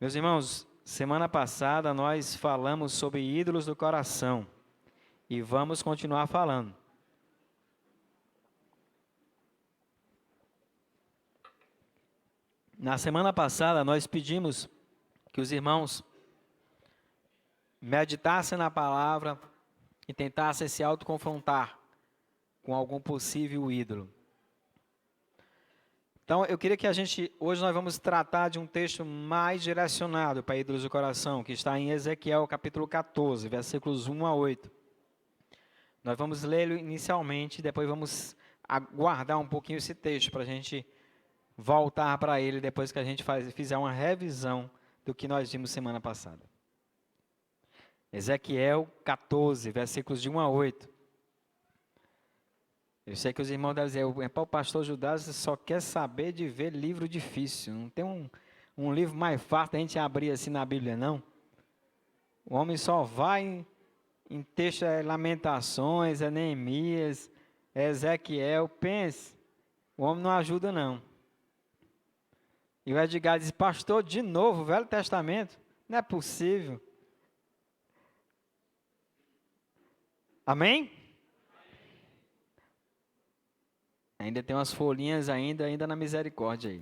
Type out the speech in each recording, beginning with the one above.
Meus irmãos, semana passada nós falamos sobre ídolos do coração e vamos continuar falando. Na semana passada nós pedimos que os irmãos meditassem na palavra e tentassem se autoconfrontar com algum possível ídolo. Então, eu queria que hoje nós vamos tratar de um texto mais direcionado para ídolos do coração, que está em Ezequiel, capítulo 14, versículos 1 a 8. Nós vamos lê-lo inicialmente, depois vamos aguardar um pouquinho esse texto, para a gente voltar para ele, depois que a gente fizer uma revisão do que nós vimos semana passada. Ezequiel 14, versículos de 1 a 8. Eu sei que os irmãos devem dizer, o pastor Judas só quer saber de ver livro difícil. Não tem um livro mais fácil da gente abrir assim na Bíblia, não. O homem só vai em texto, Lamentações, Neemias, Ezequiel. Pense, o homem não ajuda, não. E o Edgar diz, pastor, de novo, Velho Testamento? Não é possível. Amém? Ainda tem umas folhinhas ainda na misericórdia aí.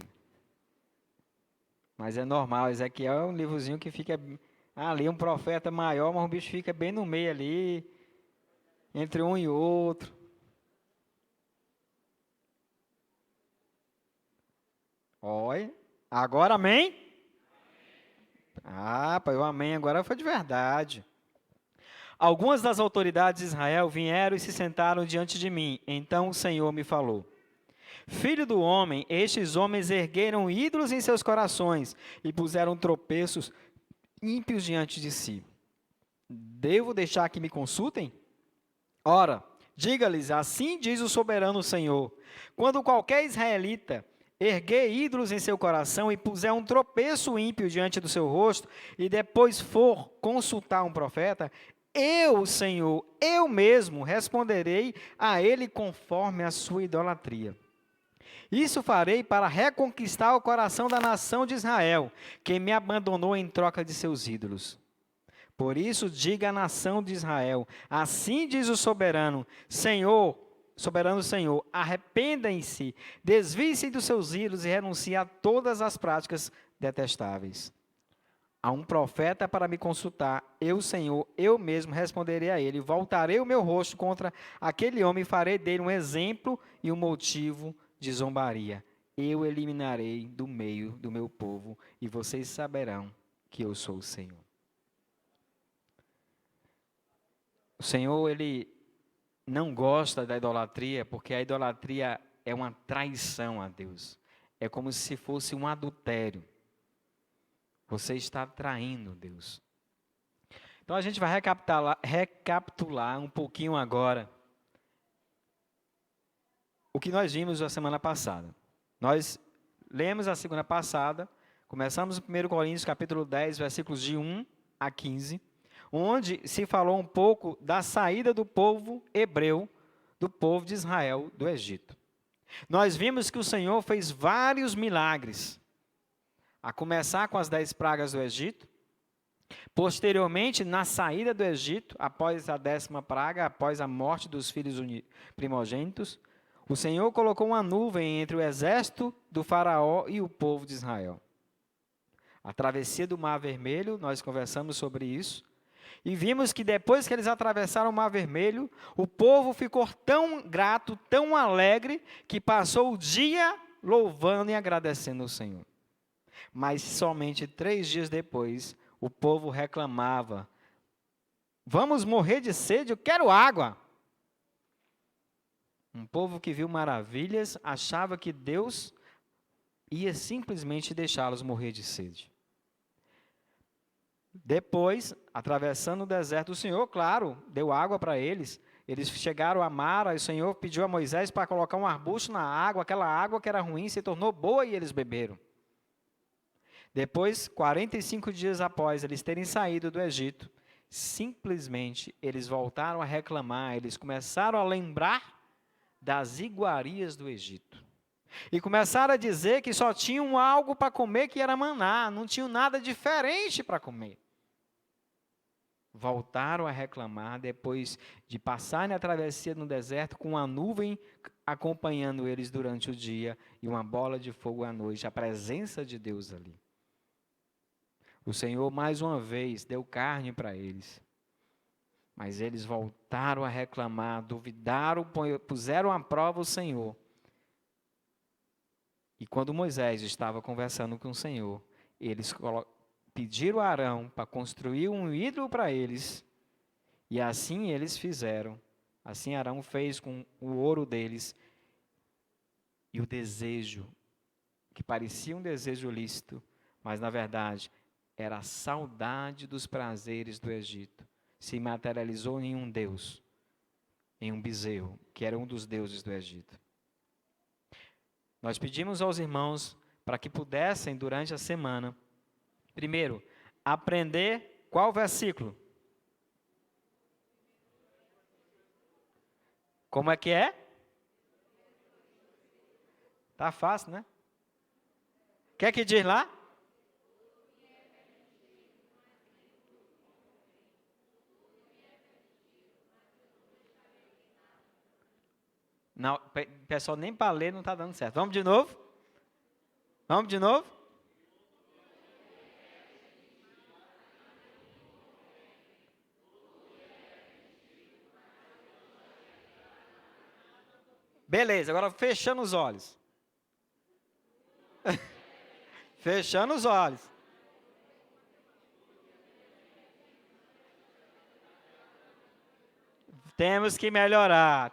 Mas é normal, Ezequiel é um livrozinho que fica ali, um profeta maior, mas o bicho fica bem no meio ali, entre um e outro. Olha, agora amém? Pai, o amém agora foi de verdade. Algumas das autoridades de Israel vieram e se sentaram diante de mim. Então o Senhor me falou: Filho do homem, estes homens ergueram ídolos em seus corações e puseram tropeços ímpios diante de si. Devo deixar que me consultem? Ora, diga-lhes, assim diz o soberano Senhor: quando qualquer israelita erguer ídolos em seu coração e puser um tropeço ímpio diante do seu rosto, e depois for consultar um profeta, eu, Senhor, eu mesmo responderei a ele conforme a sua idolatria. Isso farei para reconquistar o coração da nação de Israel, que me abandonou em troca de seus ídolos. Por isso, diga à nação de Israel, assim diz o soberano Senhor, arrependem-se, desviem-se dos seus ídolos e renunciem a todas as práticas detestáveis. Há um profeta para me consultar, eu, Senhor, eu mesmo responderei a ele, voltarei o meu rosto contra aquele homem e farei dele um exemplo e um motivo de zombaria. Eu eliminarei do meio do meu povo e vocês saberão que eu sou o Senhor. O Senhor, Ele não gosta da idolatria, porque a idolatria é uma traição a Deus. É como se fosse um adultério. Você está traindo Deus. Então a gente vai recapitular um pouquinho agora o que nós vimos na semana passada. Nós lemos a semana passada, começamos no 1 Coríntios capítulo 10, versículos de 1 a 15, onde se falou um pouco da saída do povo hebreu, do povo de Israel, do Egito. Nós vimos que o Senhor fez vários milagres, a começar com as 10 pragas do Egito, posteriormente, na saída do Egito, após a 10ª praga, após a morte dos filhos primogênitos, o Senhor colocou uma nuvem entre o exército do faraó e o povo de Israel. A travessia do Mar Vermelho, nós conversamos sobre isso, e vimos que depois que eles atravessaram o Mar Vermelho, o povo ficou tão grato, tão alegre, que passou o dia louvando e agradecendo ao Senhor. Mas somente 3 dias depois, o povo reclamava: vamos morrer de sede, eu quero água. Um povo que viu maravilhas, achava que Deus ia simplesmente deixá-los morrer de sede. Depois, atravessando o deserto, o Senhor, claro, deu água para eles. Eles chegaram a Mara, e o Senhor pediu a Moisés para colocar um arbusto na água. Aquela água que era ruim se tornou boa e eles beberam. Depois, 45 dias após eles terem saído do Egito, simplesmente eles voltaram a reclamar, eles começaram a lembrar das iguarias do Egito. E começaram a dizer que só tinham algo para comer que era maná, não tinham nada diferente para comer. Voltaram a reclamar depois de passarem a travessia no deserto com uma nuvem acompanhando eles durante o dia e uma bola de fogo à noite, a presença de Deus ali. O Senhor mais uma vez deu carne para eles, mas eles voltaram a reclamar, duvidaram, puseram à prova o Senhor. E quando Moisés estava conversando com o Senhor, eles pediram a Arão para construir um ídolo para eles, e assim eles fizeram. Assim Arão fez com o ouro deles, e o desejo, que parecia um desejo lícito, mas na verdade era a saudade dos prazeres do Egito, se materializou em um deus, em um bezerro, que era um dos deuses do Egito. Nós pedimos aos irmãos para que pudessem, durante a semana, primeiro, aprender qual versículo? Como é que é? Tá fácil, né? O que é que diz lá? Não, pessoal, nem para ler não está dando certo. Vamos de novo? Vamos de novo? Beleza, agora fechando os olhos. Fechando os olhos. Temos que melhorar,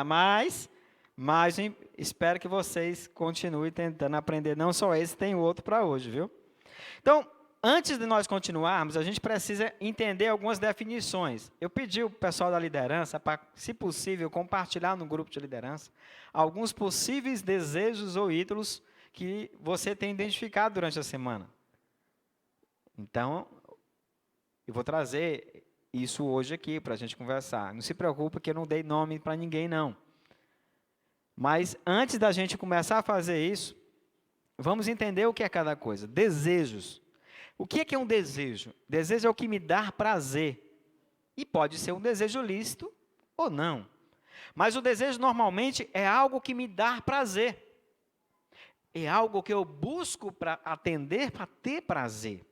mas espero que vocês continuem tentando aprender, não só esse, tem outro para hoje, viu? Então, antes de nós continuarmos, a gente precisa entender algumas definições. Eu pedi ao pessoal da liderança para, se possível, compartilhar no grupo de liderança alguns possíveis desejos ou ídolos que você tem identificado durante a semana. Então, eu vou trazer isso hoje aqui para a gente conversar. Não se preocupe que eu não dei nome para ninguém, não. Mas antes da gente começar a fazer isso, vamos entender o que é cada coisa. Desejos. O que é um desejo? Desejo é o que me dá prazer. E pode ser um desejo lícito ou não. Mas o desejo normalmente é algo que me dá prazer. É algo que eu busco para atender, para ter prazer.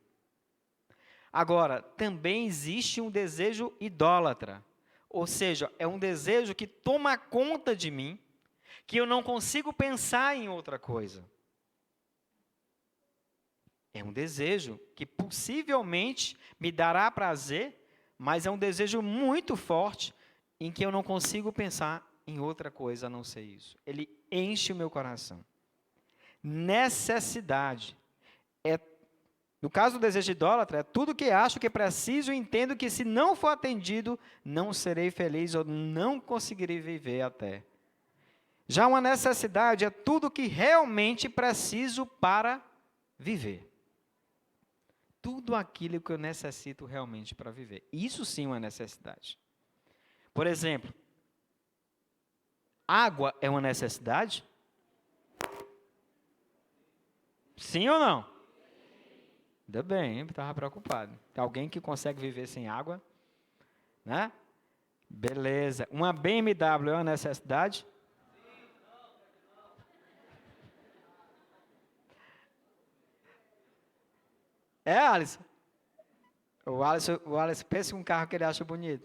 Agora, também existe um desejo idólatra. Ou seja, é um desejo que toma conta de mim, que eu não consigo pensar em outra coisa. É um desejo que possivelmente me dará prazer, mas é um desejo muito forte em que eu não consigo pensar em outra coisa a não ser isso. Ele enche o meu coração. Necessidade. No caso do desejo idólatra, é tudo que acho que preciso e entendo que se não for atendido, não serei feliz ou não conseguirei viver até. Já uma necessidade é tudo que realmente preciso para viver. Tudo aquilo que eu necessito realmente para viver. Isso sim é uma necessidade. Por exemplo, água é uma necessidade? Sim ou não? Ainda bem, estava preocupado. Tem alguém que consegue viver sem água? Né? Beleza. Uma BMW é uma necessidade? É, Alisson? O Alisson pensa em um carro que ele acha bonito.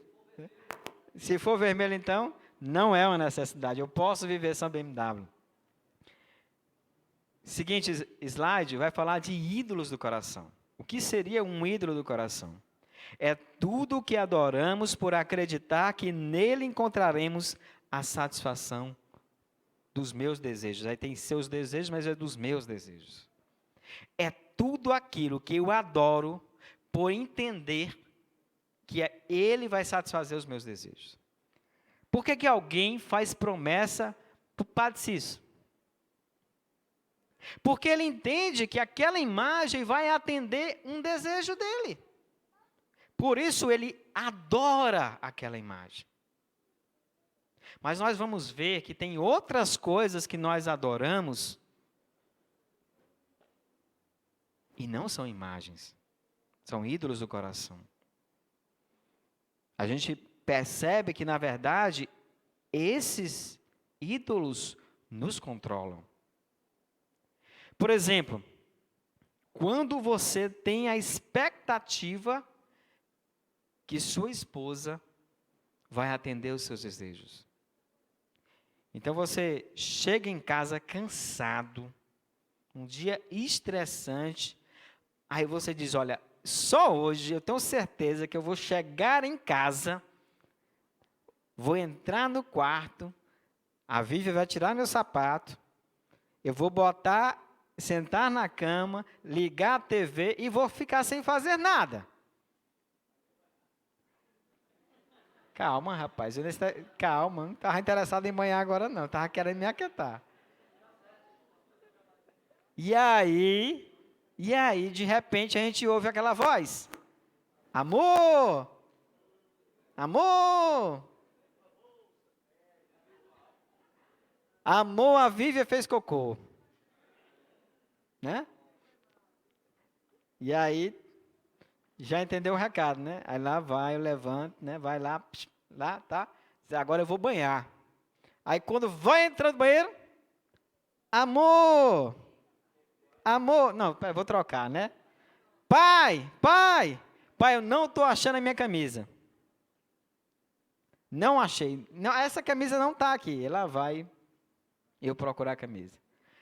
Se for vermelho, então, não é uma necessidade. Eu posso viver sem BMW. Seguinte slide vai falar de ídolos do coração. O que seria um ídolo do coração? É tudo o que adoramos por acreditar que nele encontraremos a satisfação dos meus desejos. Aí tem seus desejos, mas é dos meus desejos. É tudo aquilo que eu adoro por entender que ele vai satisfazer os meus desejos. Por que alguém faz promessa para o Padre Cícero? Porque ele entende que aquela imagem vai atender um desejo dele. Por isso ele adora aquela imagem. Mas nós vamos ver que tem outras coisas que nós adoramos e não são imagens, são ídolos do coração. A gente percebe que, na verdade, esses ídolos nos controlam. Por exemplo, quando você tem a expectativa que sua esposa vai atender os seus desejos. Então você chega em casa cansado, um dia estressante, aí você diz, olha, só hoje eu tenho certeza que eu vou chegar em casa, vou entrar no quarto, a Vivi vai tirar meu sapato, eu vou sentar na cama, ligar a TV e vou ficar sem fazer nada. Calma, rapaz, calma, não estava interessado em banhar agora não, estava querendo me aquietar. E aí, de repente, a gente ouve aquela voz. Amor! Amor! Amor, a Vívia fez cocô. Né? E aí, já entendeu o recado, né? Aí lá vai, eu levanto, né? Vai lá, tá? Agora eu vou banhar. Aí quando vai entrar no banheiro, amor! Amor, não, eu vou trocar, né? Pai, eu não estou achando a minha camisa. Não achei. Não, essa camisa não está aqui. Ela vai eu procurar a camisa.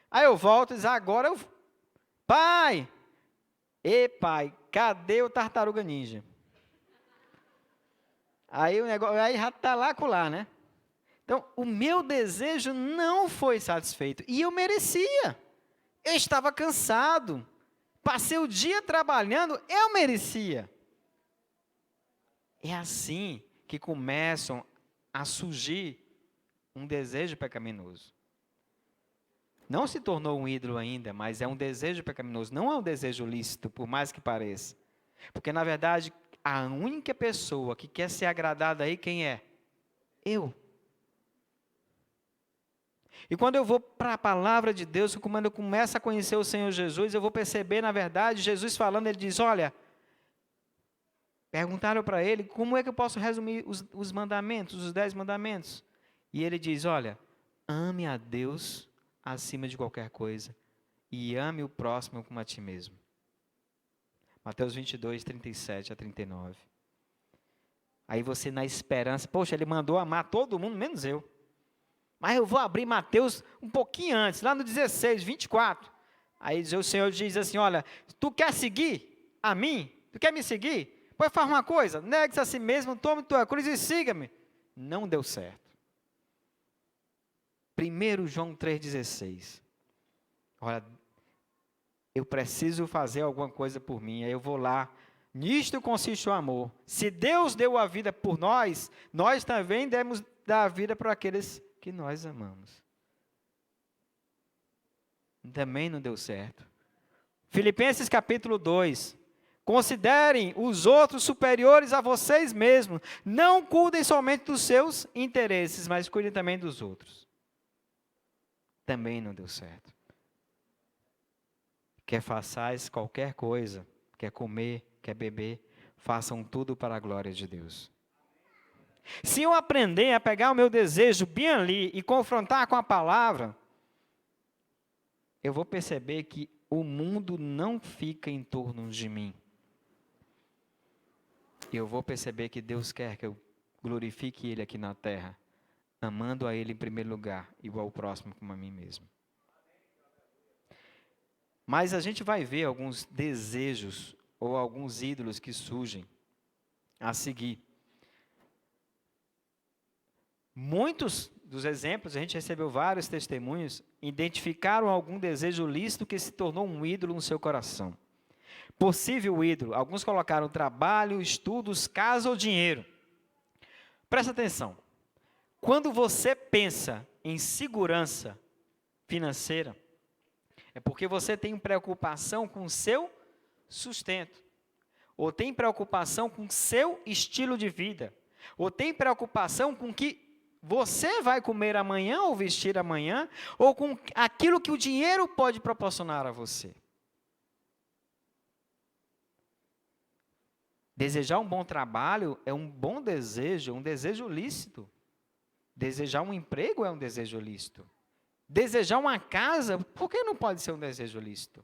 Aí eu volto e diz, agora eu... Pai! Pai, cadê o Tartaruga Ninja? Aí o negócio, aí já está lá acolá, né? Então, o meu desejo não foi satisfeito. E eu merecia. Eu estava cansado. Passei o dia trabalhando, eu merecia. É assim que começam a surgir um desejo pecaminoso. Não se tornou um ídolo ainda, mas é um desejo pecaminoso. Não é um desejo lícito, por mais que pareça. Porque, na verdade, a única pessoa que quer ser agradada aí, quem é? Eu. E quando eu vou para a palavra de Deus, quando eu começo a conhecer o Senhor Jesus, eu vou perceber, na verdade, Jesus falando, ele diz, olha, perguntaram para ele, como é que eu posso resumir os mandamentos, os 10 mandamentos? E ele diz, olha, ame a Deus acima de qualquer coisa, e ame o próximo como a ti mesmo. Mateus 22, 37 a 39. Aí você na esperança, poxa, ele mandou amar todo mundo, menos eu. Mas eu vou abrir Mateus um pouquinho antes, lá no 16, 24. Aí o Senhor diz assim, olha, tu quer seguir a mim? Tu quer me seguir? Pois faz uma coisa, negue-se a si mesmo, tome tua cruz e siga-me. Não deu certo. 1 João 3,16. Olha, eu preciso fazer alguma coisa por mim, aí eu vou lá. Nisto consiste o amor. Se Deus deu a vida por nós, nós também devemos dar a vida para aqueles que nós amamos. Também não deu certo. Filipenses capítulo 2. Considerem os outros superiores a vocês mesmos. Não cuidem somente dos seus interesses, mas cuidem também dos outros. Também não deu certo. Quer façais qualquer coisa, quer comer, quer beber, façam tudo para a glória de Deus. Se eu aprender a pegar o meu desejo bem ali e confrontar com a palavra, eu vou perceber que o mundo não fica em torno de mim. Eu vou perceber que Deus quer que eu glorifique Ele aqui na terra, amando a Ele em primeiro lugar, igual ao próximo como a mim mesmo. Mas a gente vai ver alguns desejos ou alguns ídolos que surgem a seguir. Muitos dos exemplos, a gente recebeu vários testemunhos, identificaram algum desejo lícito que se tornou um ídolo no seu coração. Possível ídolo, alguns colocaram trabalho, estudos, casa ou dinheiro. Presta atenção, quando você pensa em segurança financeira, é porque você tem preocupação com o seu sustento, ou tem preocupação com o seu estilo de vida, ou tem preocupação com o que você vai comer amanhã ou vestir amanhã, ou com aquilo que o dinheiro pode proporcionar a você. Desejar um bom trabalho é um bom desejo, um desejo lícito. Desejar um emprego é um desejo lícito. Desejar uma casa, por que não pode ser um desejo lícito?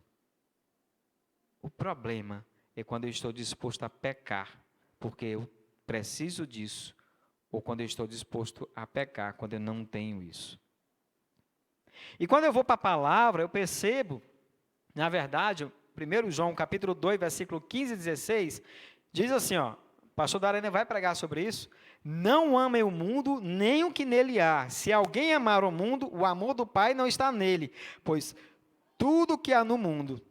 O problema é quando eu estou disposto a pecar, porque eu preciso disso, ou quando eu estou disposto a pecar, quando eu não tenho isso. E quando eu vou para a palavra, eu percebo, na verdade, 1 João capítulo 2, versículo 15 e 16, diz assim, ó, o pastor Darena vai pregar sobre isso, não amem o mundo, nem o que nele há. Se alguém amar o mundo, o amor do Pai não está nele, pois tudo que há no mundo,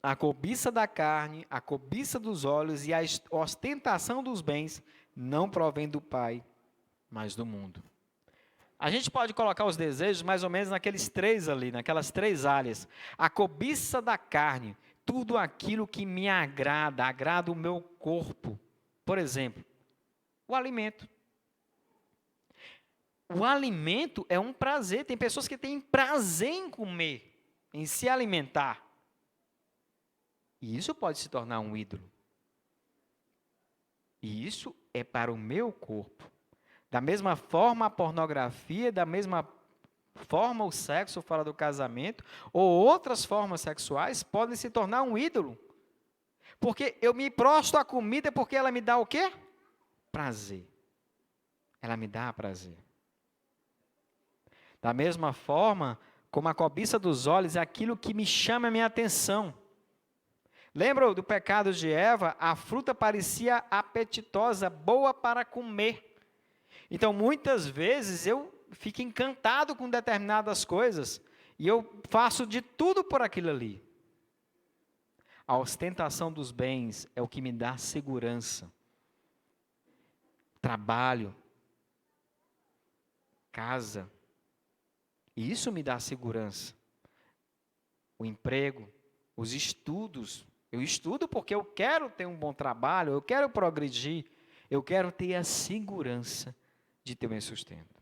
a cobiça da carne, a cobiça dos olhos e a ostentação dos bens, não provém do Pai, mas do mundo. A gente pode colocar os desejos mais ou menos naqueles três ali, naquelas três áreas. A cobiça da carne, tudo aquilo que me agrada, agrada o meu corpo. Por exemplo, o alimento. O alimento é um prazer. Tem pessoas que têm prazer em comer, em se alimentar. E isso pode se tornar um ídolo. E isso é para o meu corpo. Da mesma forma a pornografia, da mesma forma o sexo fora do casamento, ou outras formas sexuais podem se tornar um ídolo. Porque eu me prostro à comida porque ela me dá o quê? Prazer. Ela me dá prazer. Da mesma forma, como a cobiça dos olhos é aquilo que me chama a minha atenção. Lembra do pecado de Eva? A fruta parecia apetitosa, boa para comer. Então, muitas vezes, eu fico encantado com determinadas coisas e eu faço de tudo por aquilo ali. A ostentação dos bens é o que me dá segurança. Trabalho, casa, e isso me dá segurança. O emprego, os estudos. Eu estudo porque eu quero ter um bom trabalho, eu quero progredir, eu quero ter a segurança de ter o meu sustento.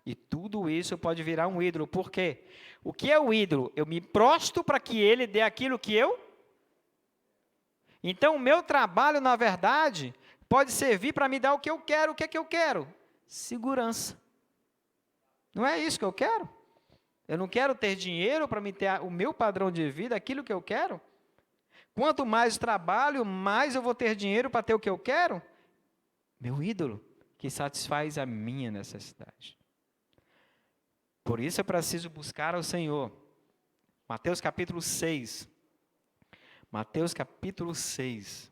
E tudo isso pode virar um ídolo. Por quê? O que é o ídolo? Eu me prostro para que ele dê aquilo que eu... Então, o meu trabalho, na verdade, pode servir para me dar o que eu quero. O que é que eu quero? Segurança. Não é isso que eu quero? Eu não quero ter dinheiro para me ter o meu padrão de vida, aquilo que eu quero? Quanto mais trabalho, mais eu vou ter dinheiro para ter o que eu quero? Meu ídolo, que satisfaz a minha necessidade. Por isso eu preciso buscar ao Senhor. Mateus capítulo 6. Mateus capítulo 6.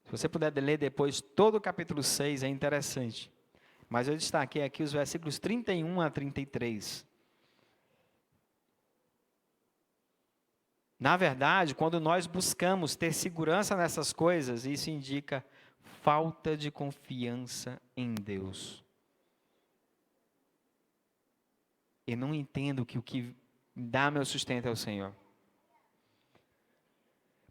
Se você puder ler depois todo o capítulo 6, é interessante. Mas eu destaquei aqui os versículos 31 a 33. Na verdade, quando nós buscamos ter segurança nessas coisas, isso indica falta de confiança em Deus. Eu não entendo que o que dá meu sustento é o Senhor.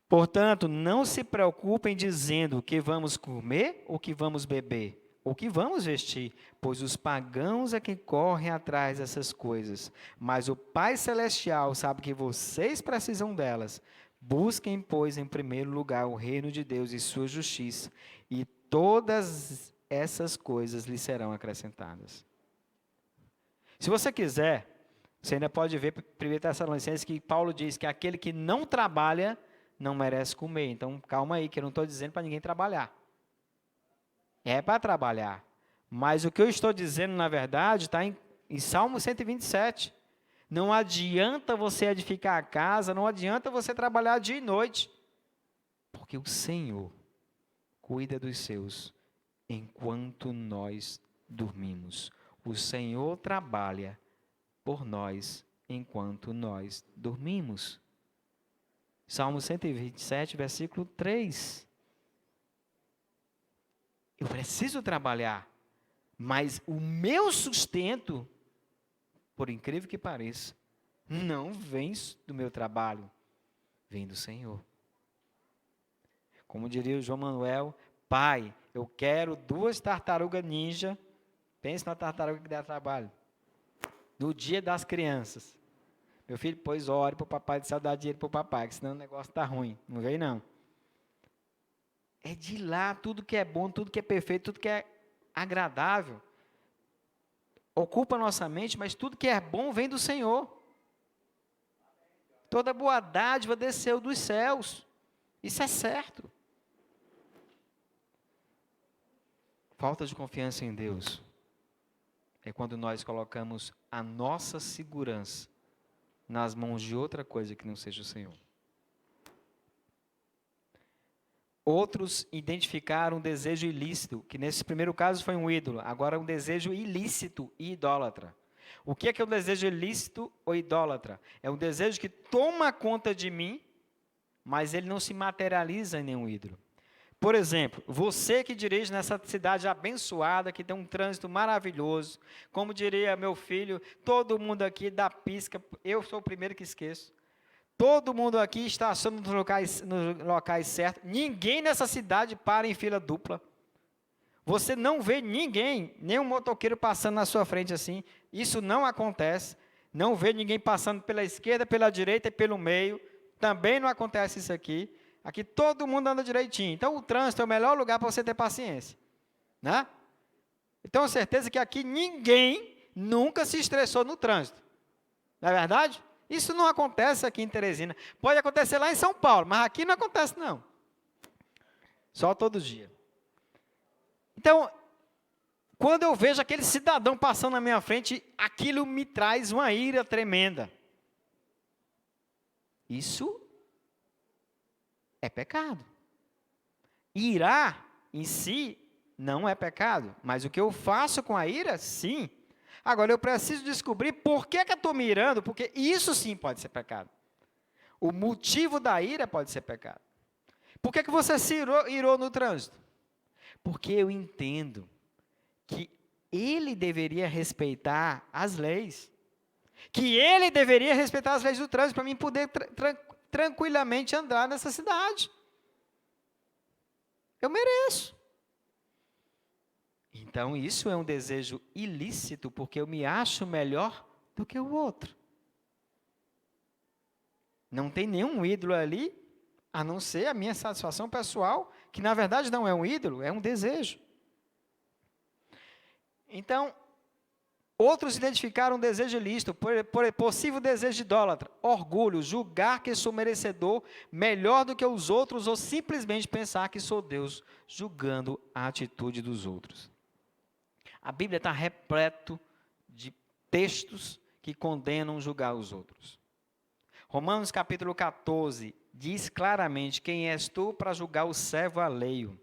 Portanto, não se preocupem dizendo o que vamos comer, ou que vamos beber, ou que vamos vestir, pois os pagãos é que correm atrás dessas coisas. Mas o Pai Celestial sabe que vocês precisam delas. Busquem, pois, em primeiro lugar o reino de Deus e sua justiça, e todas essas coisas lhe serão acrescentadas. Se você quiser, você ainda pode ver 1 Tessalonicenses que Paulo diz que aquele que não trabalha não merece comer. Então, calma aí, que eu não estou dizendo para ninguém trabalhar. É para trabalhar. Mas o que eu estou dizendo, na verdade, está em Salmo 127. Não adianta você edificar a casa, não adianta você trabalhar dia e noite. Porque o Senhor cuida dos seus enquanto nós dormimos. O Senhor trabalha por nós enquanto nós dormimos. Salmo 127, versículo 3. Eu preciso trabalhar, mas o meu sustento, por incrível que pareça, não vem do meu trabalho, vem do Senhor. Como diria o João Manuel, Pai, eu quero 2 tartarugas ninja. Pense na tartaruga que dá trabalho. No dia das crianças. Meu filho, pois ore para o papai do céu dar dinheiro para o papai, que senão o negócio está ruim. Não veio, não. É de lá tudo que é bom, tudo que é perfeito, tudo que é agradável. Ocupa a nossa mente, mas tudo que é bom vem do Senhor. Toda boa dádiva desceu dos céus. Isso é certo. Falta de confiança em Deus é quando nós colocamos a nossa segurança nas mãos de outra coisa que não seja o Senhor. Outros identificaram um desejo ilícito, que nesse primeiro caso foi um ídolo, agora um desejo ilícito e idólatra. O que é um desejo ilícito ou idólatra? É um desejo que toma conta de mim, mas ele não se materializa em nenhum ídolo. Por exemplo, você que dirige nessa cidade abençoada, que tem um trânsito maravilhoso, como diria meu filho, todo mundo aqui dá pisca, eu sou o primeiro que esqueço. Todo mundo aqui estaciona nos locais certos. Ninguém nessa cidade para em fila dupla. Você não vê ninguém, nenhum motoqueiro passando na sua frente assim. Isso não acontece. Não vê ninguém passando pela esquerda, pela direita e pelo meio. Também não acontece isso aqui. Aqui todo mundo anda direitinho. Então o trânsito é o melhor lugar para você ter paciência. Né? Eu tenho certeza que aqui ninguém nunca se estressou no trânsito. Não é verdade? Isso não acontece aqui em Teresina. Pode acontecer lá em São Paulo, mas aqui não acontece não. Só todo dia. Então, quando eu vejo aquele cidadão passando na minha frente, aquilo me traz uma ira tremenda. Isso é pecado. Irar em si não é pecado, mas o que eu faço com a ira, sim. Agora, eu preciso descobrir por que eu estou me irando, porque isso sim pode ser pecado. O motivo da ira pode ser pecado. Por que você se irou no trânsito? Porque eu entendo que ele deveria respeitar as leis. Que ele deveria respeitar as leis do trânsito para mim poder tranquilamente andar nessa cidade. Eu mereço. Então, isso é um desejo ilícito, porque eu me acho melhor do que o outro. Não tem nenhum ídolo ali, a não ser a minha satisfação pessoal, que na verdade não é um ídolo, é um desejo. Então, outros identificaram um desejo ilícito, por possível desejo idólatra, orgulho, julgar que sou merecedor melhor do que os outros, ou simplesmente pensar que sou Deus, julgando a atitude dos outros. A Bíblia está repleto de textos que condenam julgar os outros. Romanos capítulo 14 diz claramente: quem és tu para julgar o servo alheio?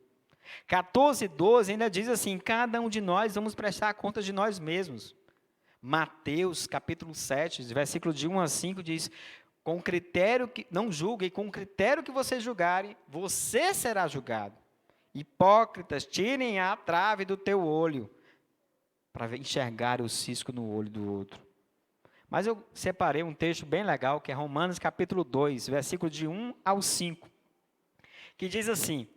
14:12 ainda diz assim: cada um de nós vamos prestar conta de nós mesmos. Mateus capítulo 7, versículo de 1 a 5 diz: com critério que não julgue, com critério que vocês julgarem, você será julgado. Hipócritas, tirem a trave do teu olho, para enxergar o cisco no olho do outro. Mas eu separei um texto bem legal, que é Romanos capítulo 2, versículo de 1 ao 5, que diz assim: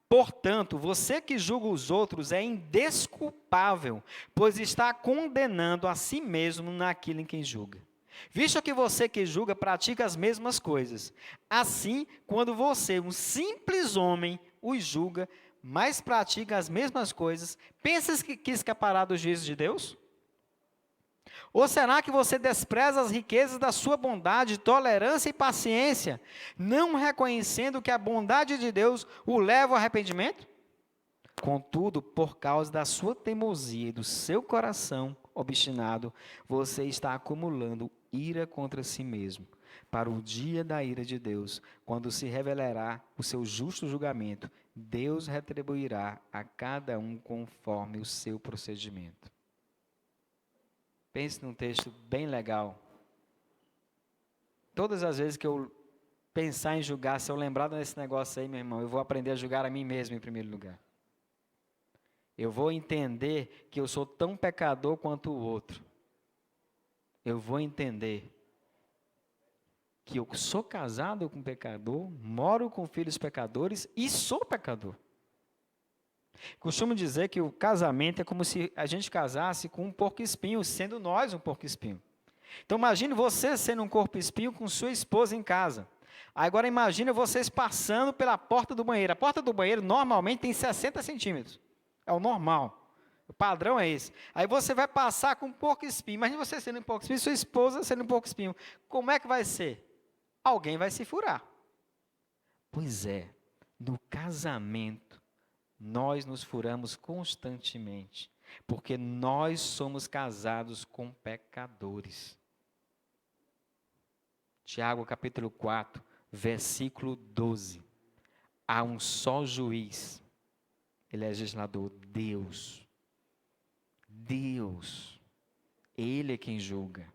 portanto, você que julga os outros é indesculpável, pois está condenando a si mesmo naquilo em quem julga. Visto que você que julga pratica as mesmas coisas, assim, quando você, um simples homem, os julga, mas pratica as mesmas coisas, pensas que escapará do juízo de Deus? Ou será que você despreza as riquezas da sua bondade, tolerância e paciência, não reconhecendo que a bondade de Deus o leva ao arrependimento? Contudo, por causa da sua teimosia e do seu coração obstinado, você está acumulando ira contra si mesmo, para o dia da ira de Deus, quando se revelará o seu justo julgamento. Deus retribuirá a cada um conforme o seu procedimento. Pense num texto bem legal. Todas as vezes que eu pensar em julgar, se eu lembrar desse negócio aí, meu irmão, eu vou aprender a julgar a mim mesmo em primeiro lugar. Eu vou entender que eu sou tão pecador quanto o outro. Eu vou entender que eu sou casado com pecador, moro com filhos pecadores e sou pecador. Costumo dizer que o casamento é como se a gente casasse com um porco-espinho, sendo nós um porco-espinho. Então imagine você sendo um porco-espinho com sua esposa em casa. Agora imagine vocês passando pela porta do banheiro. A porta do banheiro normalmente tem 60 centímetros. É o normal. O padrão é esse. Aí você vai passar com um porco-espinho. Imagine você sendo um porco-espinho e sua esposa sendo um porco-espinho. Como é que vai ser? Alguém vai se furar. Pois é, no casamento, nós nos furamos constantemente, porque nós somos casados com pecadores. Tiago capítulo 4, versículo 12. Há um só juiz, ele é legislador, Deus. Deus, Ele é quem julga.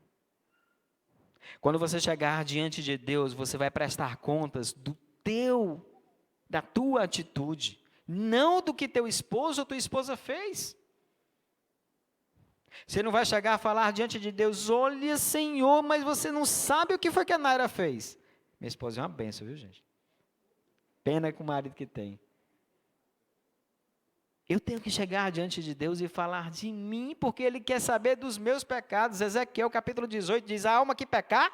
Quando você chegar diante de Deus, você vai prestar contas da tua atitude, não do que teu esposo ou tua esposa fez. Você não vai chegar a falar diante de Deus, olha Senhor, mas você não sabe o que foi que a Naira fez. Minha esposa é uma benção, viu gente? Pena com o marido que tem. Eu tenho que chegar diante de Deus e falar de mim, porque Ele quer saber dos meus pecados. Ezequiel capítulo 18 diz, a alma que pecar,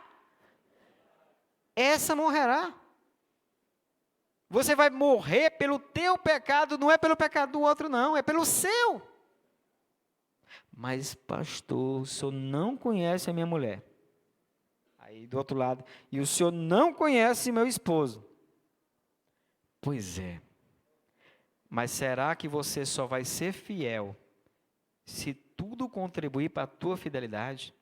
essa morrerá. Você vai morrer pelo teu pecado, não é pelo pecado do outro não, é pelo seu. Mas pastor, o senhor não conhece a minha mulher. Aí do outro lado, e o senhor não conhece meu esposo. Pois é. Mas será que você só vai ser fiel se tudo contribuir para a tua fidelidade?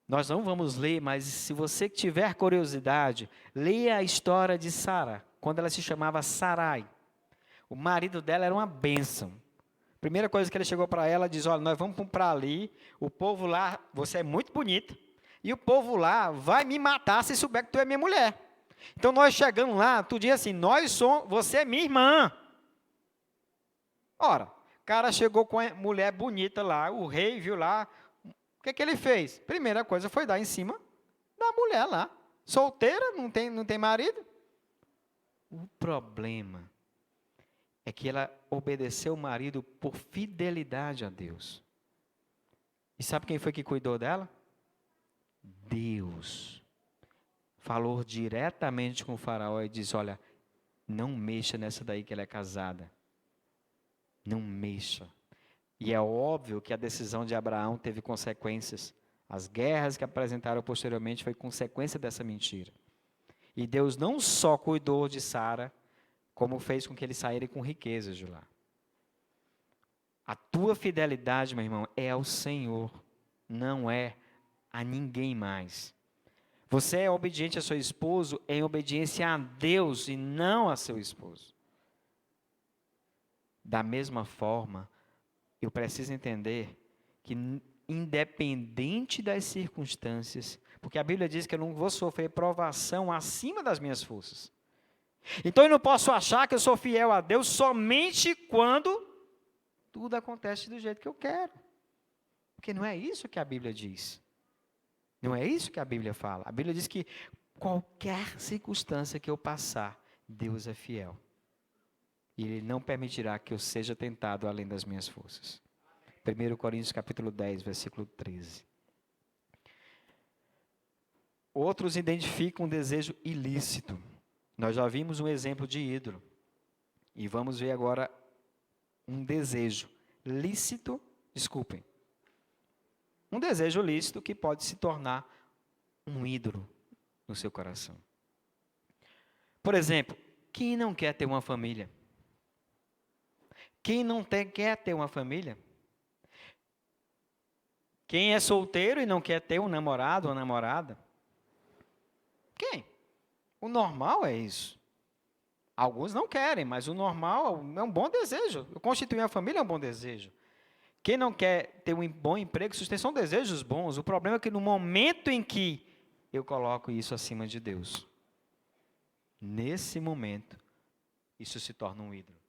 Nós não vamos ler, mas se você tiver curiosidade, leia a história de Sara, quando ela se chamava Sarai. O marido dela era uma bênção. Primeira coisa que ele chegou para ela, diz, olha, nós vamos para ali, o povo lá, você é muito bonita, e o povo lá vai me matar se souber que tu é minha mulher. Então nós chegamos lá, tu diz assim, você é minha irmã. Ora, o cara chegou com a mulher bonita lá, o rei viu lá, o que ele fez? Primeira coisa foi dar em cima da mulher lá, solteira, não tem marido. O problema é que ela obedeceu o marido por fidelidade a Deus. E sabe quem foi que cuidou dela? Deus. Falou diretamente com o faraó e disse, olha, não mexa nessa daí que ela é casada. Não mexa. E é óbvio que a decisão de Abraão teve consequências. As guerras que apresentaram posteriormente foi consequência dessa mentira. E Deus não só cuidou de Sara, como fez com que eles saírem com riquezas de lá. A tua fidelidade, meu irmão, é ao Senhor, não é a ninguém mais. Você é obediente a seu esposo em obediência a Deus e não a seu esposo. Da mesma forma, eu preciso entender que independente das circunstâncias, porque a Bíblia diz que eu não vou sofrer provação acima das minhas forças. Então eu não posso achar que eu sou fiel a Deus somente quando tudo acontece do jeito que eu quero. Porque não é isso que a Bíblia diz. Não é isso que a Bíblia fala. A Bíblia diz que qualquer circunstância que eu passar, Deus é fiel. E Ele não permitirá que eu seja tentado além das minhas forças. 1 Coríntios capítulo 10, versículo 13. Outros identificam um desejo ilícito. Nós já vimos um exemplo de ídolo. E vamos ver agora um desejo lícito, um desejo lícito que pode se tornar um ídolo no seu coração. Por exemplo, quem não quer ter uma família? Quem não quer ter uma família? Quem é solteiro e não quer ter um namorado ou uma namorada? Quem? O normal é isso. Alguns não querem, mas o normal é um bom desejo. Constituir uma família é um bom desejo. Quem não quer ter um bom emprego, são desejos bons. O problema é que no momento em que eu coloco isso acima de Deus, nesse momento, isso se torna um ídolo.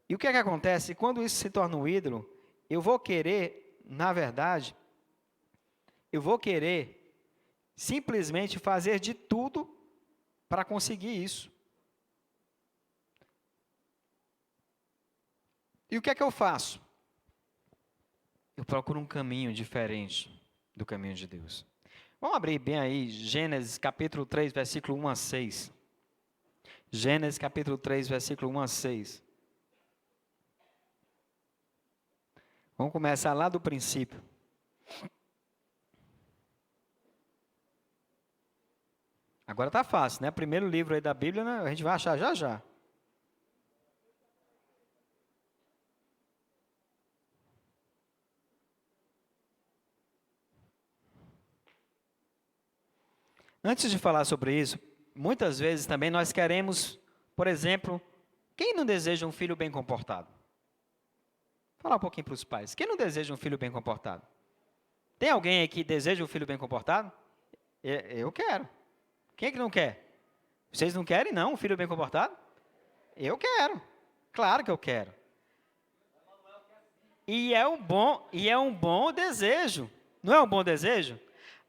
E o que é que acontece? Quando isso se torna um ídolo, eu vou querer, na verdade, simplesmente fazer de tudo para conseguir isso. E o que é que eu faço? Eu procuro um caminho diferente do caminho de Deus. Vamos abrir bem aí, Gênesis capítulo 3, versículo 1 a 6. Gênesis capítulo 3, versículo 1 a 6. Vamos começar lá do princípio. Agora está fácil, né? Primeiro livro aí da Bíblia, né? A gente vai achar já já. Antes de falar sobre isso, muitas vezes também nós queremos, por exemplo, quem não deseja um filho bem comportado? Vou falar um pouquinho para os pais. Quem não deseja um filho bem comportado? Tem alguém aí que deseja um filho bem comportado? Eu quero. Quem é que não quer? Vocês não querem, não, um filho bem comportado? Eu quero. Claro que eu quero. E é um bom desejo. Não é um bom desejo?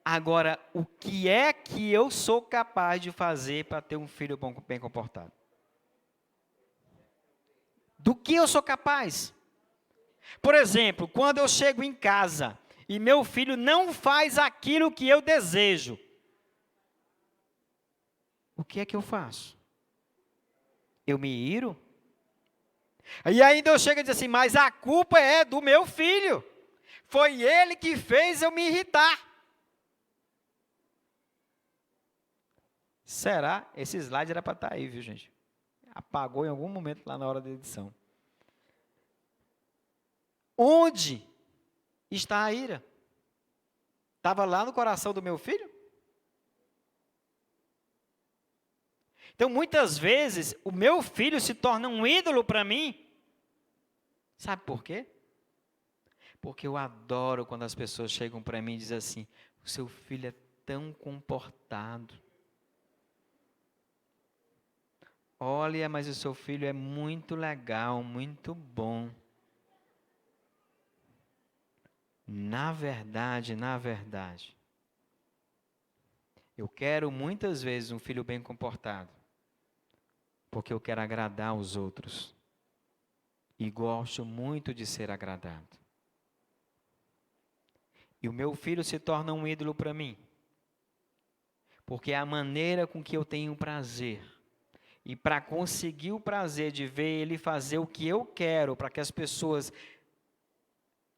Agora, o que é que eu sou capaz de fazer para ter um filho bem comportado? Do que eu sou capaz? Por exemplo, quando eu chego em casa e meu filho não faz aquilo que eu desejo, o que é que eu faço? Eu me iro? E ainda eu chego e digo assim, mas a culpa é do meu filho. Foi ele que fez eu me irritar. Será? Esse slide era para estar aí, viu, gente? Apagou em algum momento lá na hora da edição. Onde está a ira? Estava lá no coração do meu filho? Então, muitas vezes, o meu filho se torna um ídolo para mim. Sabe por quê? Porque eu adoro quando as pessoas chegam para mim e dizem assim, o seu filho é tão comportado. Olha, mas o seu filho é muito legal, muito bom. Na verdade, eu quero muitas vezes um filho bem comportado, porque eu quero agradar os outros. E gosto muito de ser agradado. E o meu filho se torna um ídolo para mim, porque é a maneira com que eu tenho prazer. E para conseguir o prazer de ver ele fazer o que eu quero, para que as pessoas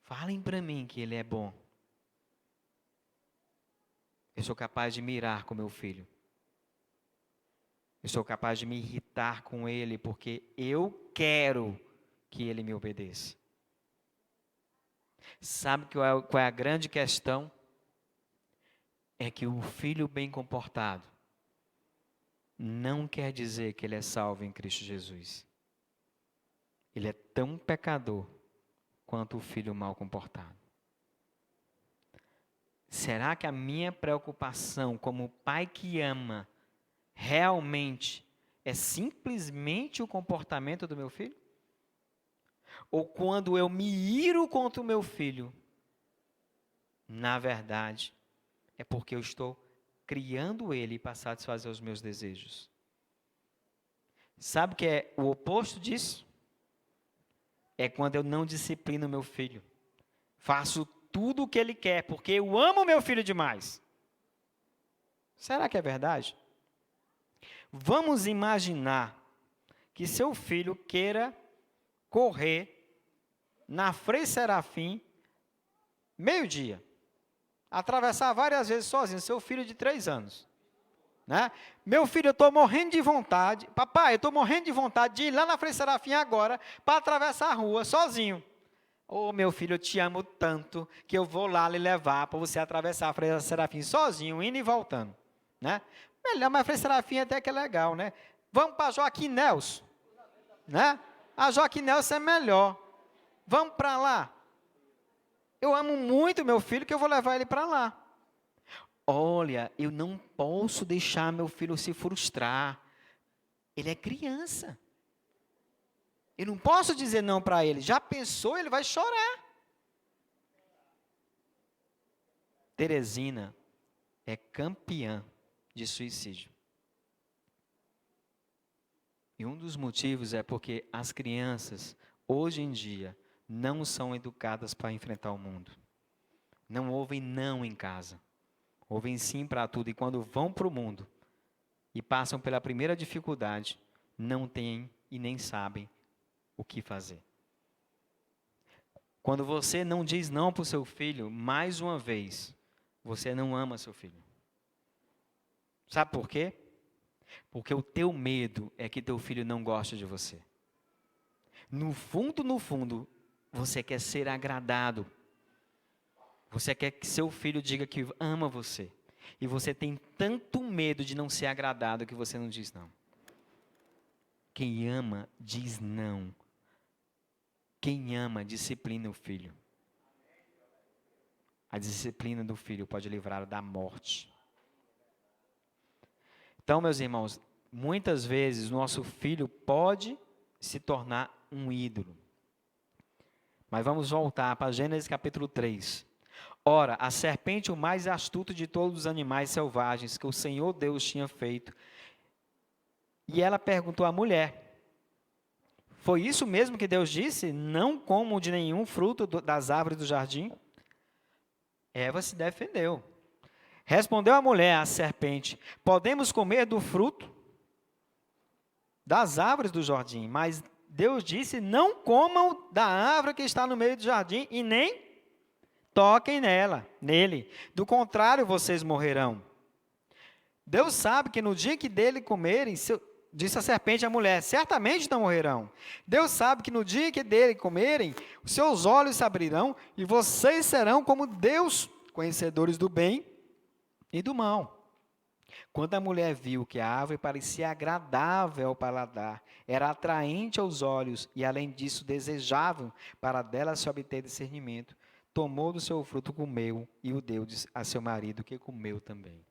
falem para mim que ele é bom, eu sou capaz de mirar com meu filho. Eu sou capaz de me irritar com ele, porque eu quero que ele me obedeça. Sabe qual é a grande questão? É que o filho bem comportado não quer dizer que ele é salvo em Cristo Jesus. Ele é tão pecador quanto o filho mal comportado. Será que a minha preocupação como pai que ama realmente é simplesmente o comportamento do meu filho? Ou quando eu me iro contra o meu filho, na verdade, é porque eu estou criando ele para satisfazer os meus desejos. Sabe o que é o oposto disso? É quando eu não disciplino meu filho. Faço tudo o que ele quer, porque eu amo meu filho demais. Será que é verdade? Vamos imaginar que seu filho queira correr na Frei Serafim, meio-dia. Atravessar várias vezes sozinho, seu filho de 3 anos. Né? Meu filho, eu estou morrendo de vontade, papai, eu estou morrendo de vontade de ir lá na Frei Serafim agora, para atravessar a rua, sozinho. Ô, meu filho, eu te amo tanto, que eu vou lá lhe levar, para você atravessar a Frei Serafim sozinho, indo e voltando. Né? Melhor, mas a Frei Serafim até que é legal, né? Vamos para Joaquim Nelson. Né? A Joaquim Nelson é melhor. Vamos para lá. Eu amo muito meu filho, que eu vou levar ele para lá. Olha, eu não posso deixar meu filho se frustrar. Ele é criança. Eu não posso dizer não para ele. Já pensou, ele vai chorar. Teresina é campeã de suicídio. E um dos motivos é porque as crianças hoje em dia, não são educadas para enfrentar o mundo. Não ouvem não em casa. Ouvem sim para tudo. E quando vão para o mundo e passam pela primeira dificuldade, não têm e nem sabem o que fazer. Quando você não diz não para o seu filho, mais uma vez, você não ama seu filho. Sabe por quê? Porque o teu medo é que teu filho não goste de você. No fundo, você quer ser agradado. Você quer que seu filho diga que ama você. E você tem tanto medo de não ser agradado que você não diz não. Quem ama, diz não. Quem ama, disciplina o filho. A disciplina do filho pode livrá-lo da morte. Então, meus irmãos, muitas vezes nosso filho pode se tornar um ídolo. Mas vamos voltar para Gênesis capítulo 3. Ora, a serpente, o mais astuto de todos os animais selvagens que o Senhor Deus tinha feito. E ela perguntou à mulher: foi isso mesmo que Deus disse? Não comam de nenhum fruto das árvores do jardim? Eva se defendeu. Respondeu a mulher, a serpente: podemos comer do fruto das árvores do jardim, mas Deus disse: não comam da árvore que está no meio do jardim e nem toquem nele. Do contrário, vocês morrerão. Deus sabe que no dia que dele comerem, disse a serpente à mulher: certamente não morrerão. Deus sabe que no dia que dele comerem, os seus olhos se abrirão e vocês serão como Deus, conhecedores do bem e do mal. Quando a mulher viu que a árvore parecia agradável ao paladar, era atraente aos olhos e, além disso, desejável para dela se obter discernimento, tomou do seu fruto, comeu e o deu a seu marido, que comeu também.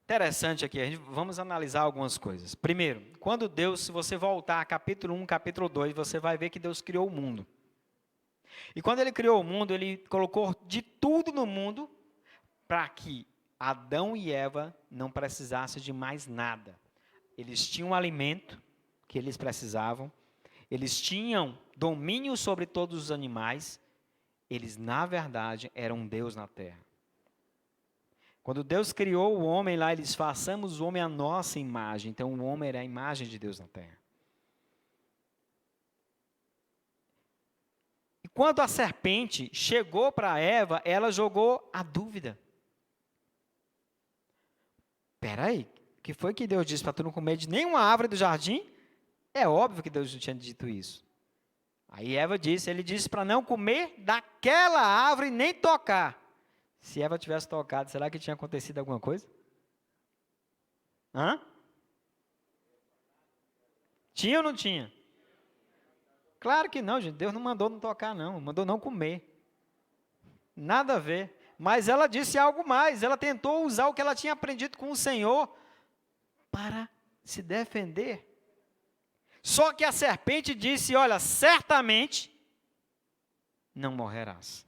Interessante aqui, vamos analisar algumas coisas. Primeiro, quando Deus, se você voltar a capítulo 1, capítulo 2, você vai ver que Deus criou o mundo. E quando Ele criou o mundo, Ele colocou de tudo no mundo para que Adão e Eva não precisassem de mais nada. Eles tinham o alimento que eles precisavam, eles tinham domínio sobre todos os animais, eles, na verdade, eram um Deus na terra. Quando Deus criou o homem lá, eles façamos o homem à nossa imagem. Então, o homem era a imagem de Deus na terra. E quando a serpente chegou para Eva, ela jogou a dúvida. Espera aí, o que foi que Deus disse para tu não comer de nenhuma árvore do jardim? É óbvio que Deus não tinha dito isso. Aí Eva disse, ele disse para não comer daquela árvore nem tocar. Se Eva tivesse tocado, será que tinha acontecido alguma coisa? Hã? Tinha ou não tinha? Claro que não, gente. Deus não mandou não tocar, não. Mandou não comer. Nada a ver. Mas ela disse algo mais. Ela tentou usar o que ela tinha aprendido com o Senhor para se defender. Só que a serpente disse, olha, certamente não morrerás.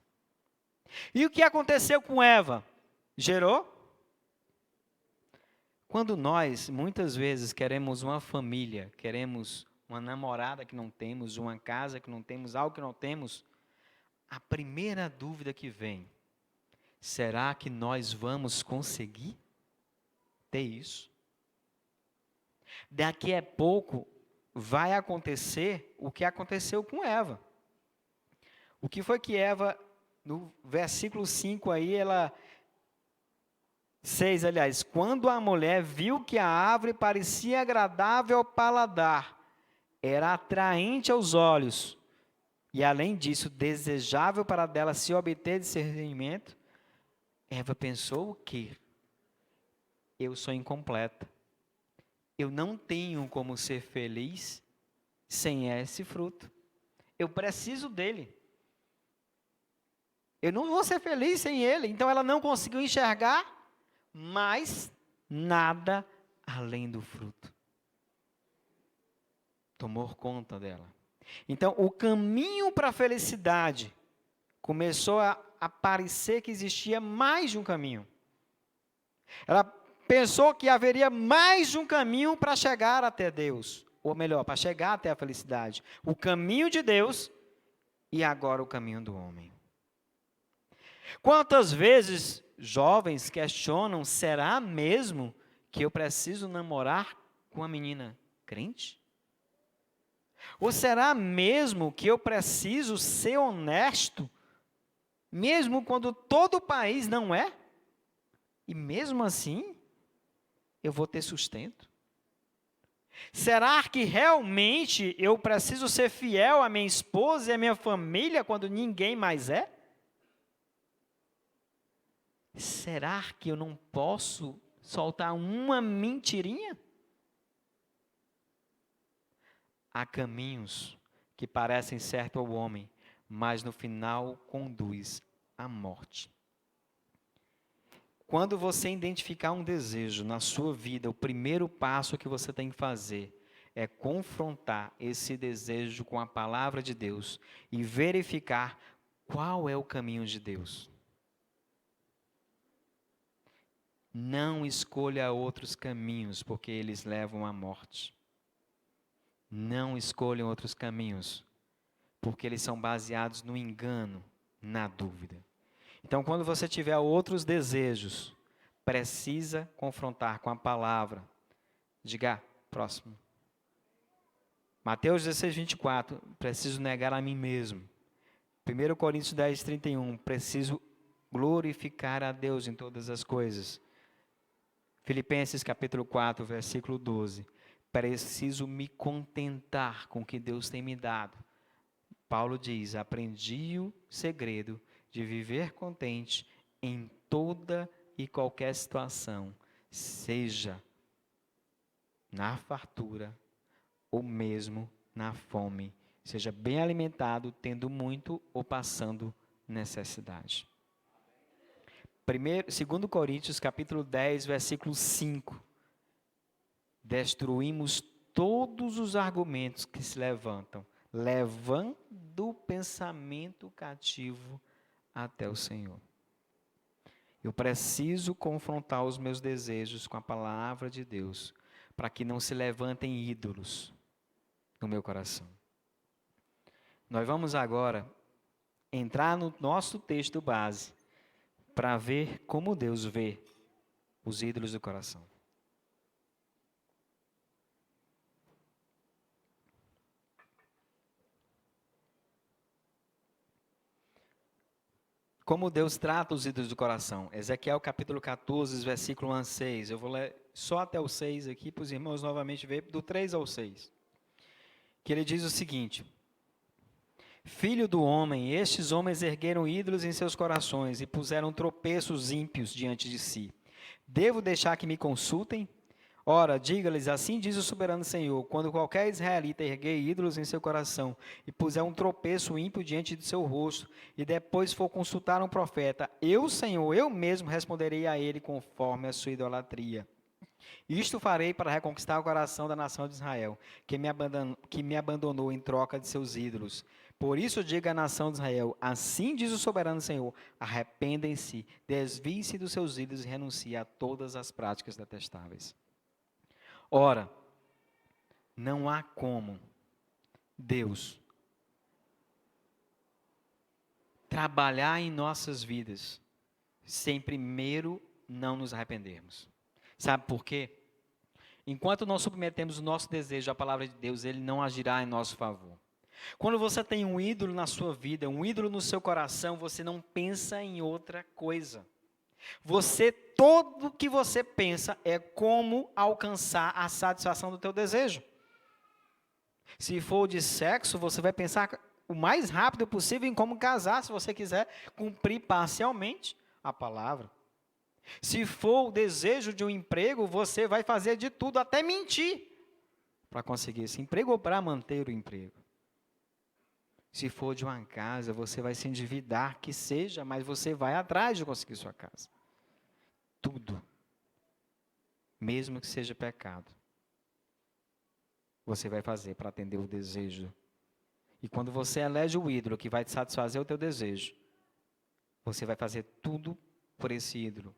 E o que aconteceu com Eva? Gerou? Quando nós, muitas vezes, queremos uma família, queremos uma namorada que não temos, uma casa que não temos, algo que não temos, a primeira dúvida que vem, será que nós vamos conseguir ter isso? Daqui a pouco vai acontecer o que aconteceu com Eva. O que foi que Eva, no versículo 5 aí, 6, aliás, quando a mulher viu que a árvore parecia agradável ao paladar, era atraente aos olhos, e além disso, desejável para dela se obter discernimento, Eva pensou o quê? Eu sou incompleta. Eu não tenho como ser feliz sem esse fruto. Eu preciso dele. Eu não vou ser feliz sem ele. Então ela não conseguiu enxergar mais nada além do fruto. Tomou conta dela. Então o caminho para a felicidade começou a parecer que existia mais de um caminho. Ela pensou que haveria mais de um caminho para chegar até Deus. ou melhor, para chegar até a felicidade. O caminho de Deus e agora o caminho do homem. Quantas vezes jovens questionam, será mesmo que eu preciso namorar com uma menina crente? Ou será mesmo que eu preciso ser honesto, mesmo quando todo o país não é? E mesmo assim, eu vou ter sustento? Será que realmente eu preciso ser fiel à minha esposa e à minha família quando ninguém mais é? Será que eu não posso soltar uma mentirinha? Há caminhos que parecem certo ao homem, mas no final conduz à morte. Quando você identificar um desejo na sua vida, o primeiro passo que você tem que fazer é confrontar esse desejo com a palavra de Deus e verificar qual é o caminho de Deus. Não escolha outros caminhos, porque eles levam à morte. Não escolham outros caminhos, porque eles são baseados no engano, na dúvida. Então, quando você tiver outros desejos, precisa confrontar com a palavra. Diga, próximo. Mateus 16, 24, preciso negar a mim mesmo. 1 Coríntios 10, 31, preciso glorificar a Deus em todas as coisas. Filipenses capítulo 4, versículo 12, preciso me contentar com o que Deus tem me dado. Paulo diz, aprendi o segredo de viver contente em toda e qualquer situação, seja na fartura ou mesmo na fome, seja bem alimentado, tendo muito ou passando necessidade. 2 Coríntios capítulo 10, versículo 5, destruímos todos os argumentos que se levantam, levando o pensamento cativo até o Senhor. Eu preciso confrontar os meus desejos com a palavra de Deus, para que não se levantem ídolos no meu coração. Nós vamos agora entrar no nosso texto base, para ver como Deus vê os ídolos do coração. Como Deus trata os ídolos do coração. Ezequiel capítulo 14, versículo 1 a 6. Eu vou ler só até o 6 aqui, para os irmãos novamente ver, do 3 ao 6. Que ele diz o seguinte: Filho do homem, estes homens ergueram ídolos em seus corações e puseram tropeços ímpios diante de si. Devo deixar que me consultem? Ora, diga-lhes, assim diz o soberano Senhor, quando qualquer israelita erguer ídolos em seu coração e puser um tropeço ímpio diante de seu rosto, e depois for consultar um profeta, eu, Senhor, eu mesmo responderei a ele conforme a sua idolatria. Isto farei para reconquistar o coração da nação de Israel, que me abandonou em troca de seus ídolos. Por isso diga à nação de Israel, assim diz o soberano Senhor, arrependem-se, desviem-se dos seus ídolos e renunciem a todas as práticas detestáveis. Ora, não há como Deus trabalhar em nossas vidas sem primeiro não nos arrependermos. Sabe por quê? Enquanto nós submetemos o nosso desejo à palavra de Deus, Ele não agirá em nosso favor. Quando você tem um ídolo na sua vida, um ídolo no seu coração, você não pensa em outra coisa. Todo o que você pensa é como alcançar a satisfação do teu desejo. Se for de sexo, você vai pensar o mais rápido possível em como casar, se você quiser cumprir parcialmente a palavra. Se for o desejo de um emprego, você vai fazer de tudo, até mentir, para conseguir esse emprego ou para manter o emprego. Se for de uma casa, você vai se endividar, que seja, mas você vai atrás de conseguir sua casa. Tudo, mesmo que seja pecado, você vai fazer para atender o desejo. E quando você elege o ídolo que vai te satisfazer o teu desejo, você vai fazer tudo por esse ídolo.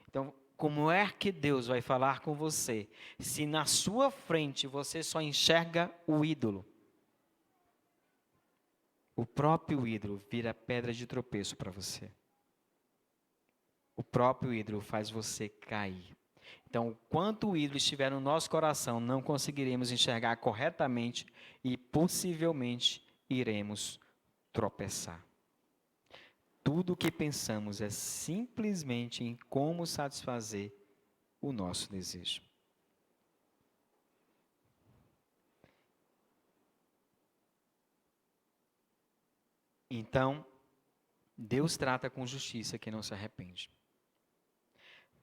Então, Como é que Deus vai falar com você se na sua frente você só enxerga o ídolo? O próprio ídolo vira pedra de tropeço para você. O próprio ídolo faz você cair. Então, enquanto o ídolo estiver no nosso coração, não conseguiremos enxergar corretamente e possivelmente iremos tropeçar. Tudo o que pensamos é simplesmente em como satisfazer o nosso desejo. Então, Deus trata com justiça quem não se arrepende.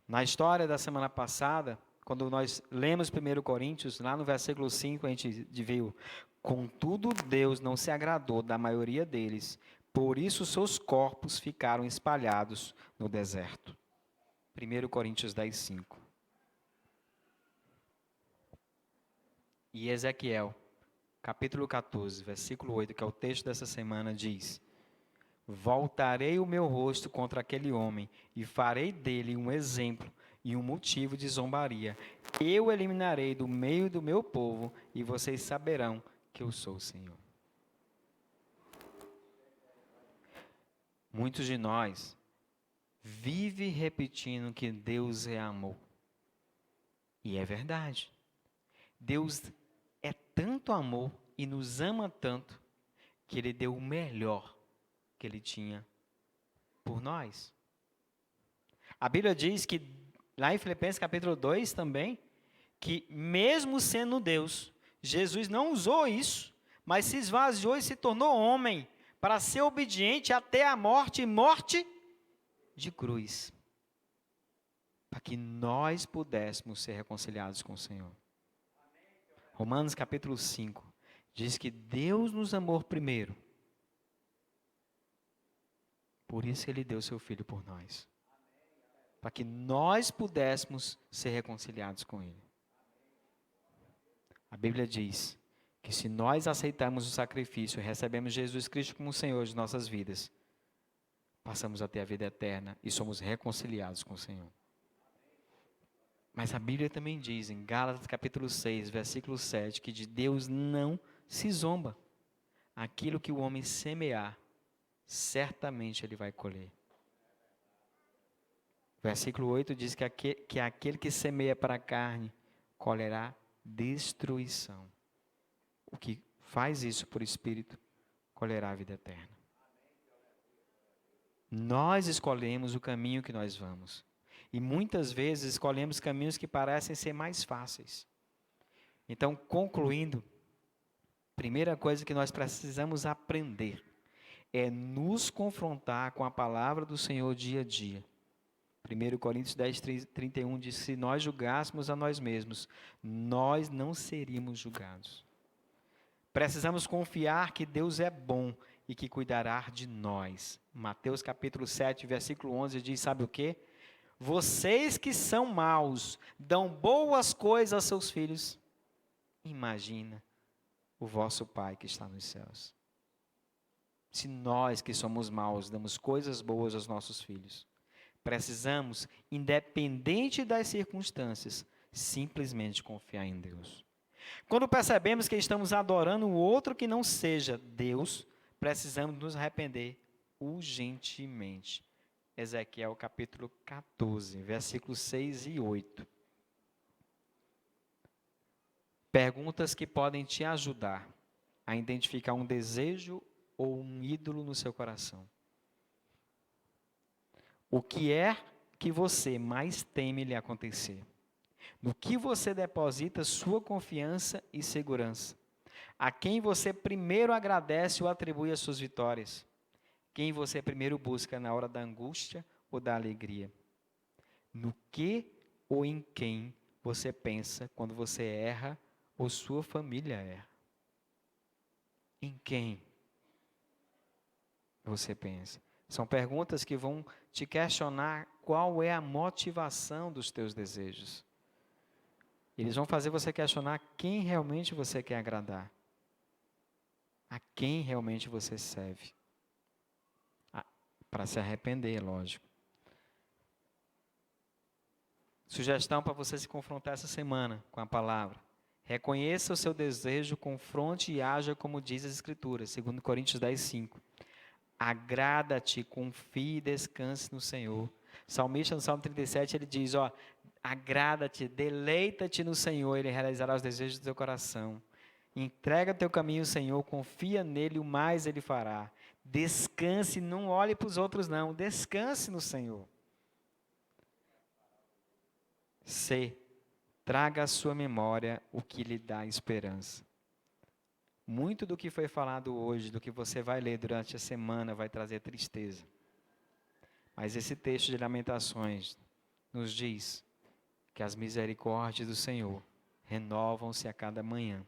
Na história da semana passada, quando nós lemos 1 Coríntios, lá no versículo 5, a gente viu: contudo, Deus não se agradou da maioria deles, por isso seus corpos ficaram espalhados no deserto. 1 Coríntios 10, 5. E Ezequiel, capítulo 14, versículo 8, que é o texto dessa semana, diz: voltarei o meu rosto contra aquele homem e farei dele um exemplo e um motivo de zombaria. Eu o eliminarei do meio do meu povo e vocês saberão que eu sou o Senhor. Muitos de nós vivem repetindo que Deus é amor. E é verdade. Deus é tanto amor e nos ama tanto que Ele deu o melhor que Ele tinha por nós. A Bíblia diz que, lá em Filipenses capítulo 2 também, que mesmo sendo Deus, Jesus não usou isso, mas se esvaziou e se tornou homem, para ser obediente até a morte, e morte de cruz, para que nós pudéssemos ser reconciliados com o Senhor. Romanos capítulo 5 diz que Deus nos amou primeiro, por isso Ele deu seu Filho por nós, para que nós pudéssemos ser reconciliados com Ele. A Bíblia diz que se nós aceitarmos o sacrifício e recebemos Jesus Cristo como Senhor de nossas vidas, passamos a ter a vida eterna e somos reconciliados com o Senhor. Mas a Bíblia também diz, em Gálatas capítulo 6, versículo 7, que de Deus não se zomba. Aquilo que o homem semear, certamente ele vai colher. Versículo 8 diz que aquele que semeia para a carne, colherá destruição. O que faz isso por espírito, colherá a vida eterna. Nós escolhemos o caminho que nós vamos. E muitas vezes escolhemos caminhos que parecem ser mais fáceis. Então, concluindo, primeira coisa que nós precisamos aprender é nos confrontar com a palavra do Senhor dia a dia. 1 Coríntios 10, 31 diz: se nós julgássemos a nós mesmos, nós não seríamos julgados. Precisamos confiar que Deus é bom e que cuidará de nós. Mateus capítulo 7, versículo 11 diz, sabe o quê? Vocês que são maus, dão boas coisas a seus filhos. Imagina o vosso Pai que está nos céus. Se nós que somos maus, damos coisas boas aos nossos filhos, precisamos, independente das circunstâncias, simplesmente confiar em Deus. Quando percebemos que estamos adorando o outro que não seja Deus, precisamos nos arrepender urgentemente. Ezequiel capítulo 14, versículos 6 e 8. Perguntas que podem te ajudar a identificar um desejo ou um ídolo no seu coração. O que é que você mais teme lhe acontecer? No que você deposita sua confiança e segurança? A quem você primeiro agradece ou atribui as suas vitórias? Quem você primeiro busca na hora da angústia ou da alegria? No que ou em quem você pensa quando você erra ou sua família erra? Em quem você pensa? São perguntas que vão te questionar qual é a motivação dos teus desejos. Eles vão fazer você questionar quem realmente você quer agradar. A quem realmente você serve. Para se arrepender, lógico. Sugestão para você se confrontar essa semana com a palavra. Reconheça o seu desejo, confronte e haja como diz as Escrituras, 2 Coríntios 10, 5. Agrada-te, confie e descanse no Senhor. O salmista no Salmo 37, ele diz, agrada-te, deleita-te no Senhor, Ele realizará os desejos do teu coração. Entrega teu caminho ao Senhor, confia nele, o mais Ele fará. Descanse, não olhe para os outros não, descanse no Senhor. C. Traga à sua memória o que lhe dá esperança. Muito do que foi falado hoje, do que você vai ler durante a semana, vai trazer tristeza. Mas esse texto de Lamentações nos diz que as misericórdias do Senhor renovam-se a cada manhã.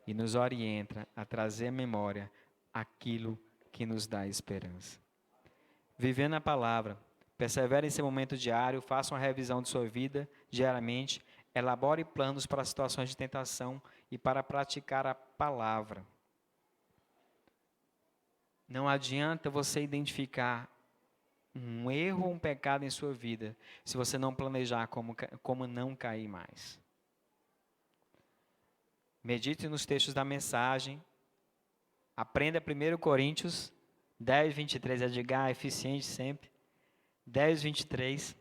E nos orienta a trazer à memória aquilo que nos dá esperança. Vivendo a palavra, persevere em seu momento diário, faça uma revisão de sua vida diariamente, elabore planos para situações de tentação e para praticar a palavra. Não adianta você identificar um erro ou um pecado em sua vida se você não planejar como não cair mais. Medite nos textos da mensagem. Aprenda 1 Coríntios 10, 23. Edgar, eficiente sempre. 10, 23.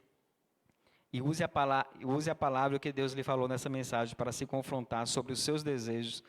E use a palavra que Deus lhe falou nessa mensagem para se confrontar sobre os seus desejos